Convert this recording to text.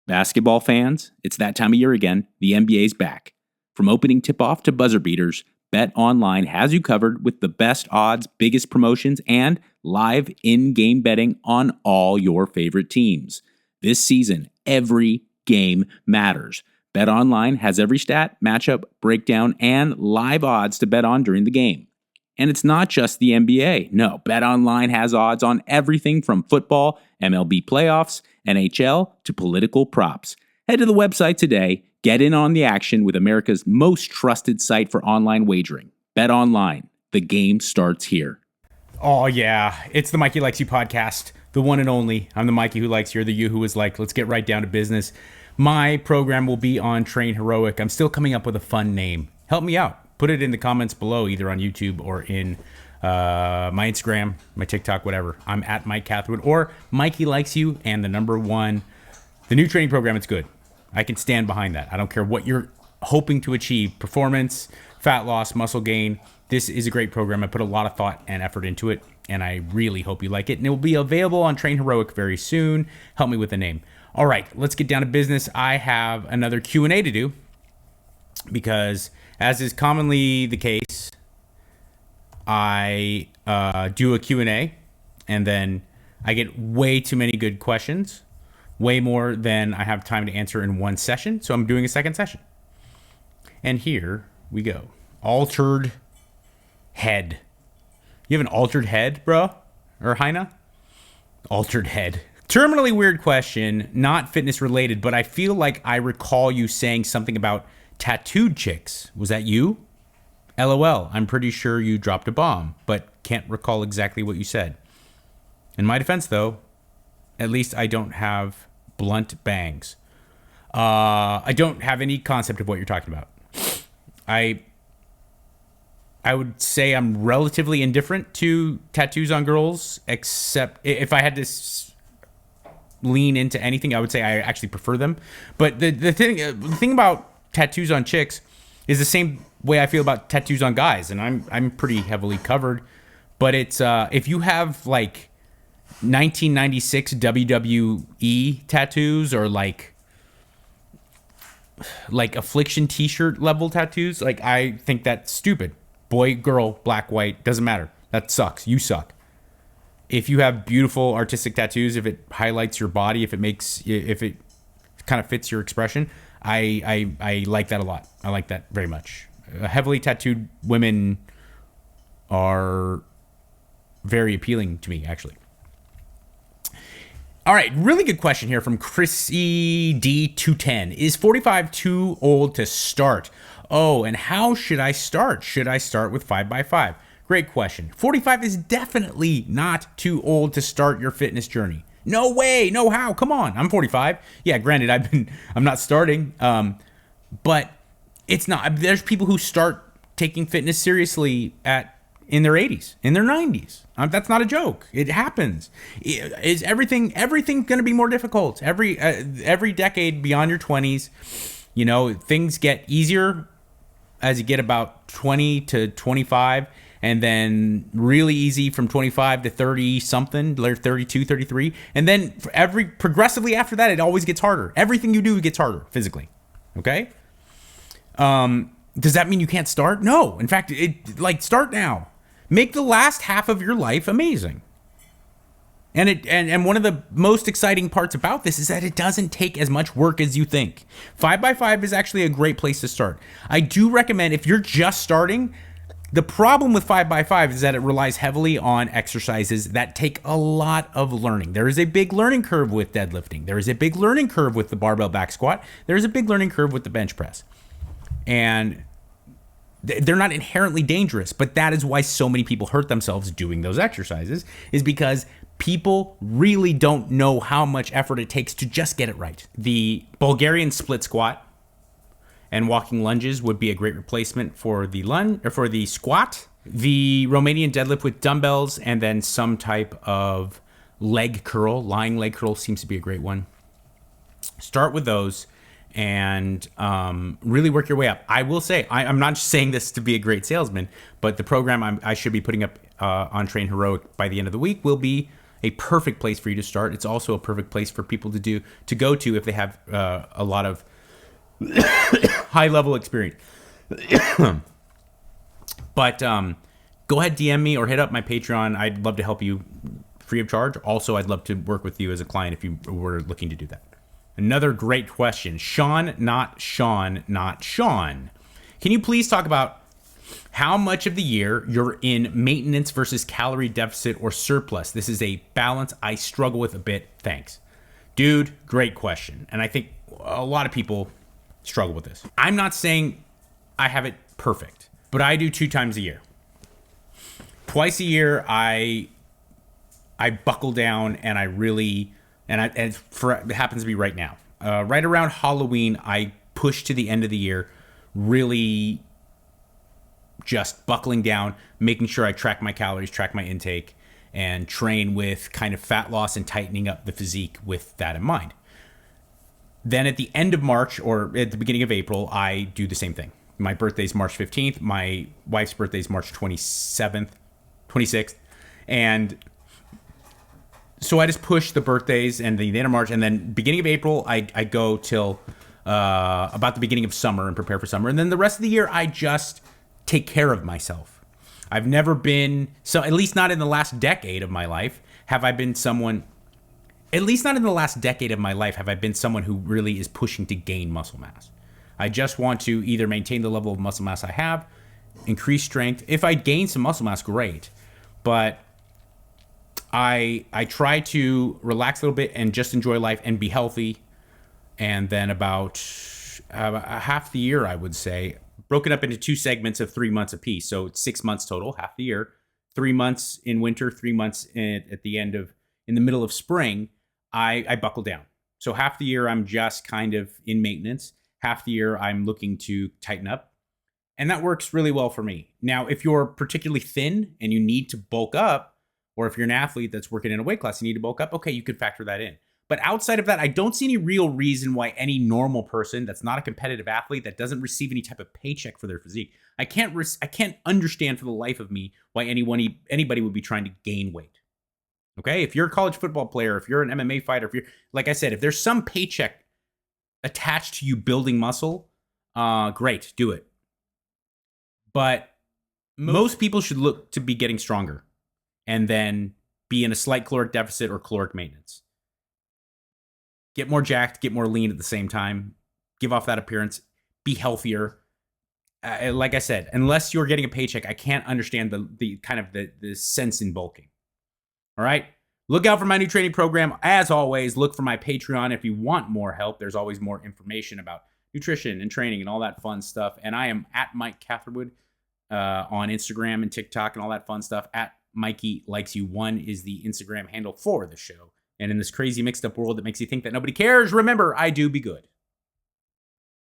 Basketball fans, it's that time of year again. The NBA's back. From opening tip-off to buzzer beaters, BetOnline has you covered with the best odds, biggest promotions, and live in-game betting on all your favorite teams. This season, every game matters. BetOnline has every stat, matchup, breakdown, and live odds to bet on during the game. And it's not just the NBA. No, BetOnline has odds on everything from football, MLB playoffs, NHL, to political props. Head to the website today. Get in on the action with America's most trusted site for online wagering. BetOnline. The game starts here. Oh, yeah. It's the Mikey Likes You podcast, the one and only. I'm the Mikey who likes you, or the you who is like, let's get right down to business. My program will be on Train Heroic. I'm still coming up with a fun name. Help me out. Put it in the comments below, either on YouTube or in my Instagram, my TikTok, whatever. I'm at Mike Cathwood or Mikey Likes You and the number one. The new training program, it's good. I can stand behind that. I don't care what you're hoping to achieve. Performance, fat loss, muscle gain. This is a great program. I put a lot of thought and effort into it, and I really hope you like it. And it will be available on Train Heroic very soon. Help me with the name. All right, let's get down to business. I have another Q&A to do because, as is commonly the case, I do a Q&A, and then I get way too many good questions, way more than I have time to answer in one session, so I'm doing a second session. And here we go. Altered head. You have an altered head, bro? Or Heina? Altered head. Terminally weird question, not fitness related, but I feel like I recall you saying something about tattooed chicks. Was that you? LOL, I'm pretty sure you dropped a bomb, but can't recall exactly what you said. In my defense, though, at least I don't have blunt bangs. I don't have any concept of what you're talking about. I would say I'm relatively indifferent to tattoos on girls, except if I had to lean into anything, I would say I actually prefer them. But the thing about tattoos on chicks is the same way I feel about tattoos on guys, and I'm pretty heavily covered. But it's if you have like 1996 WWE tattoos or like Affliction t-shirt level tattoos, like I think that's stupid. Boy, girl, black, white, doesn't matter. That sucks. You suck. If you have beautiful artistic tattoos, if it highlights your body, if it kind of fits your expression, I like that a lot. I like that very much. Heavily tattooed women are very appealing to me, actually. All right, really good question here from Chrissy D210. Is 45 too old to start? Oh, and how should I start? Should I start with 5x5? Great question. 45 is definitely not too old to start your fitness journey. No way, no how. Come on, I'm 45. Yeah, granted, I'm not starting, but it's not. There's people who start taking fitness seriously in their 80s, in their 90s. That's not a joke. It happens. Is everything going to be more difficult? Every decade beyond your 20s, things get easier as you get about 20 to 25, and then really easy from 25 to 30 something, 32, 33. And then progressively after that, it always gets harder. Everything you do gets harder physically. Okay? Does that mean you can't start? No. In fact, start now. Make the last half of your life amazing. And one of the most exciting parts about this is that it doesn't take as much work as you think. 5x5 is actually a great place to start. I do recommend, if you're just starting, the problem with 5x5 is that it relies heavily on exercises that take a lot of learning. There is a big learning curve with deadlifting. There is a big learning curve with the barbell back squat. There is a big learning curve with the bench press. And they're not inherently dangerous, but that is why so many people hurt themselves doing those exercises, is because people really don't know how much effort it takes to just get it right. The Bulgarian split squat and walking lunges would be a great replacement for the squat. The Romanian deadlift with dumbbells and then some type of leg curl, lying leg curl seems to be a great one. Start with those and really work your way up. I will say, I'm not just saying this to be a great salesman, but the program I should be putting up on Train Heroic by the end of the week will be a perfect place for you to start. It's also a perfect place for people to go to if they have a lot of high level experience. But go ahead, DM me or hit up my Patreon. I'd love to help you free of charge. Also, I'd love to work with you as a client if you were looking to do that. Another great question. Sean, not Sean. Can you please talk about how much of the year you're in maintenance versus calorie deficit or surplus? This is a balance I struggle with a bit. Thanks. Dude, great question. And I think a lot of people struggle with this. I'm not saying I have it perfect, but I do 2 times a year. Twice a year, I buckle down and it happens to be right now. Right around Halloween, I push to the end of the year, really just buckling down, making sure I track my calories, track my intake, and train with kind of fat loss and tightening up the physique with that in mind. Then at the end of March or at the beginning of April, I do the same thing. My birthday's March 15th. My wife's birthday's March 26th. And so I just push the birthdays and the end of March. And then beginning of April, I go till about the beginning of summer and prepare for summer. And then the rest of the year, I just take care of myself. I've never been, so at least not in the last decade of my life, have I been someone, at least not in the last decade of my life, have I been someone who really is pushing to gain muscle mass. I just want to either maintain the level of muscle mass I have, increase strength. If I gain some muscle mass, great. But I try to relax a little bit and just enjoy life and be healthy. And then about half the year, I would say, broken up into 2 segments of 3 months apiece. So it's 6 months total, half the year. 3 months in winter, 3 months in the middle of spring, I buckle down. So half the year, I'm just kind of in maintenance. Half the year, I'm looking to tighten up. And that works really well for me. Now, if you're particularly thin and you need to bulk up, or if you're an athlete that's working in a weight class, you need to bulk up, okay, you could factor that in. But outside of that, I don't see any real reason why any normal person that's not a competitive athlete, that doesn't receive any type of paycheck for their physique, I can't understand for the life of me why anybody would be trying to gain weight. Okay? If you're a college football player, if you're an MMA fighter, if you're, like I said, if there's some paycheck attached to you building muscle, great, do it. But most people should look to be getting stronger and then be in a slight caloric deficit or caloric maintenance. Get more jacked, get more lean at the same time, give off that appearance, be healthier. Like I said, unless you're getting a paycheck, I can't understand the kind of the sense in bulking. All right? Look out for my new training program. As always, look for my Patreon if you want more help. There's always more information about nutrition and training and all that fun stuff. And I am at Mike Catherwood on Instagram and TikTok and all that fun stuff. At Mikey Likes You 1 is the Instagram handle for the show. And in this crazy mixed up world that makes you think that nobody cares, remember, I do be good.